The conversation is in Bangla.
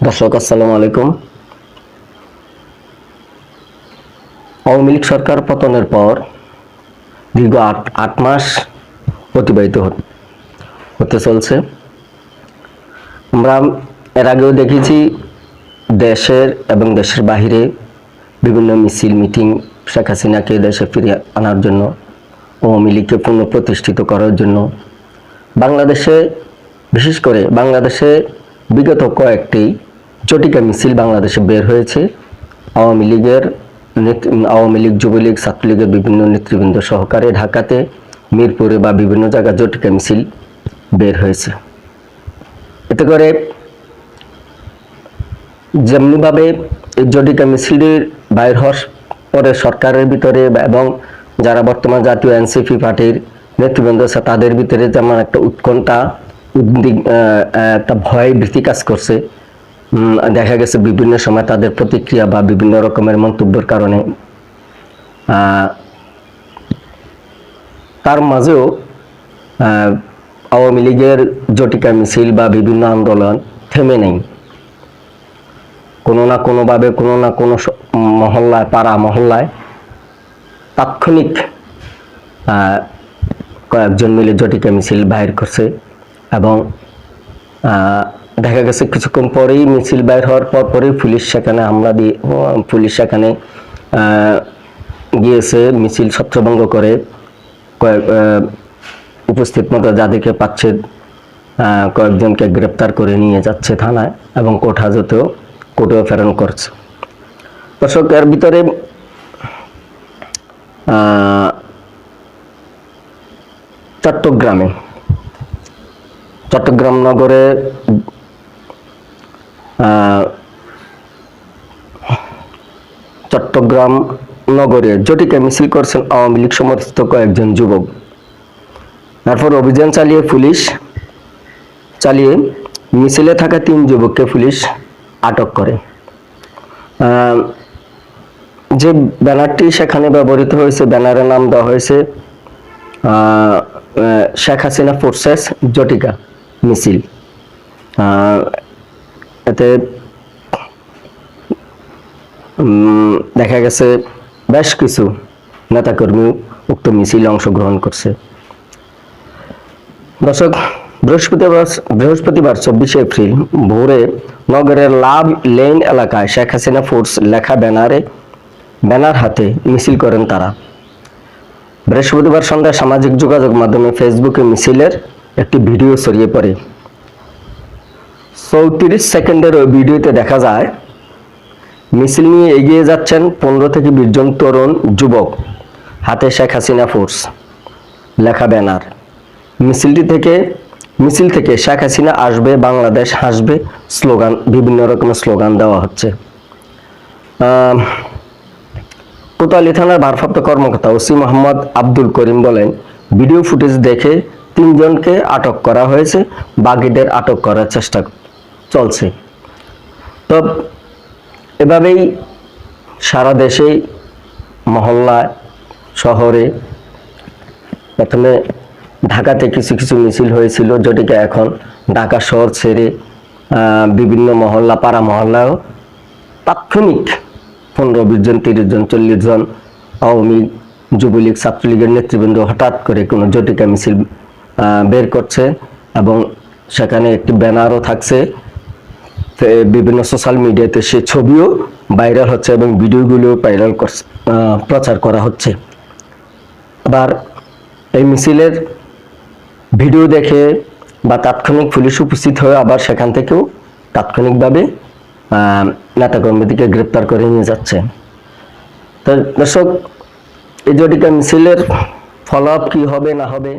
দর্শক আসসালামু আলাইকুম। আওয়ামী লীগ সরকার পতনের পর দীর্ঘ আট মাস অতিবাহিত হতে চলছে। আমরা এর আগেও দেখেছি দেশের এবং দেশের বাহিরে বিভিন্ন মিছিল মিটিং শেখ হাসিনাকে দেশে ফিরিয়ে আনার জন্য, আওয়ামী লীগকে পুনঃপ্রতিষ্ঠিত করার জন্য বাংলাদেশে, বিশেষ করে বাংলাদেশে বিগত কয়েকটি জটিকা মিছিল বাংলাদেশে বের হয়েছে। আওয়ামী লীগ, যুবলীগ, ছাত্রলীগের বিভিন্ন নেতৃবৃন্দ সহকারে ঢাকাতে, মিরপুরে বা বিভিন্ন জায়গায় জটিকা মিছিল বের হয়েছে। এতে করে যেমনিভাবে এই জটিকা মিছিলের বাইর হওয়ার পরে সরকারের ভিতরে এবং যারা বর্তমান জাতীয় এনসিপি পার্টির নেতৃবৃন্দ আছে তাদের ভিতরে যেমন একটা উৎকণ্ঠা, একটা ভয় ভীতি কাজ করছে। দেখা গেছে বিভিন্ন সময় তাদের প্রতিক্রিয়া বা বিভিন্ন রকমের মন্তব্যের কারণে। তার মাঝেও আওয়ামী লীগের জটিকা মিছিল বা বিভিন্ন আন্দোলন থেমে নেই। কোনো না কোনোভাবে, কোনো না কোনো মহল্লায়, পাড়া মহল্লায় তাৎক্ষণিক কয়েকজন মিলে জটিকা মিছিল বাইর করছে এবং দেখা গেছে কিছুক্ষণ পরেই মিছিল বাইর হওয়ার পরেই পুলিশ সেখানে হামলা দিয়ে, পুলিশ সেখানে গিয়েছে, মিছিল ছত্রভঙ্গ করে উপস্থিত মতো যাদেরকে পাচ্ছে কয়েকজনকে গ্রেপ্তার করে নিয়ে যাচ্ছে থানায় এবং কোর্টেও প্রেরণ করছে। দর্শক, এর ভিতরে চট্টগ্রাম নগরে জটিকা মিছিল করছেন আওয়ামী লীগ সমর্থিত কয়েকজন যুবক। তারপর অভিযান চালিয়ে মিছিলে থাকা 3 যুবককে পুলিশ আটক করে। যে ব্যানারটি সেখানে ব্যবহৃত হয়েছে, ব্যানারের নাম দেওয়া হয়েছে শেখ হাসিনা ফোর্সেস জটিকা মিছিল। এতে দেখা গেছে বেশ কিছু নেতাকর্মী উক্ত মিছিলে অংশগ্রহণ করছে। দর্শক, বৃহস্পতিবার 24 এপ্রিল ভোরে নগরের লাভ লেন এলাকায় শেখ হাসিনা ফোর্স লেখা ব্যানার হাতে মিছিল করেন তারা। বৃহস্পতিবার সন্ধ্যায় সামাজিক যোগাযোগ মাধ্যমে ফেসবুকে মিছিলের একটি ভিডিও ছড়িয়ে পড়ে। 34 সেকেন্ডের ওই ভিডিওতে দেখা যায় মিছিল নিয়ে এগিয়ে যাচ্ছেন 15 থেকে 20 জন তরুণ যুবক, হাতে শেখ হাসিনা ফোর্স লেখা ব্যানার। মিছিল থেকে শেখ হাসিনা আসবে, বাংলাদেশ হাসবে স্লোগান, বিভিন্ন রকমের স্লোগান দেওয়া হচ্ছে। কোতোয়ালী থানার ভারপ্রাপ্ত কর্মকর্তা ওসি মোহাম্মদ আব্দুল করিম বলেন, ভিডিও ফুটেজ দেখে 3 জনকে আটক করা হয়েছে, বাকিদের আটক করার চেষ্টা চলছে। তো এভাবেই সারা দেশে, মহল্লায়, শহরে, প্রথমে ঢাকাতে কিছু কিছু মিছিল হয়েছিল জটিকা, এখন ঢাকা শহর ছেড়ে বিভিন্ন মহল্লা, পাড়া মহল্লায়ও তাৎক্ষণিক 15-20 জন, 30 জন, 40 জন আওয়ামী, যুবলীগ, ছাত্রলীগের নেতৃবৃন্দ হঠাৎ করে কোনো জটিকা মিছিল বের করছে এবং সেখানে একটি ব্যানারও থাকছে। বিভিন্ন সোশ্যাল মিডিয়াতে সে ছবিও ভাইরাল হচ্ছে এবং ভিডিওগুলো প্রচার করা হচ্ছে। আবার এই মিছিলের ভিডিও দেখে বা তাৎক্ষণিক পুলিশ উপস্থিত হয়ে আবার সেখান থেকেও তাৎক্ষণিকভাবে নেতাকর্মীদেরকে গ্রেপ্তার করে নিয়ে যাচ্ছে। তো দর্শক, এই জটিকা মিছিলের ফলো আপ কি হবে না হবে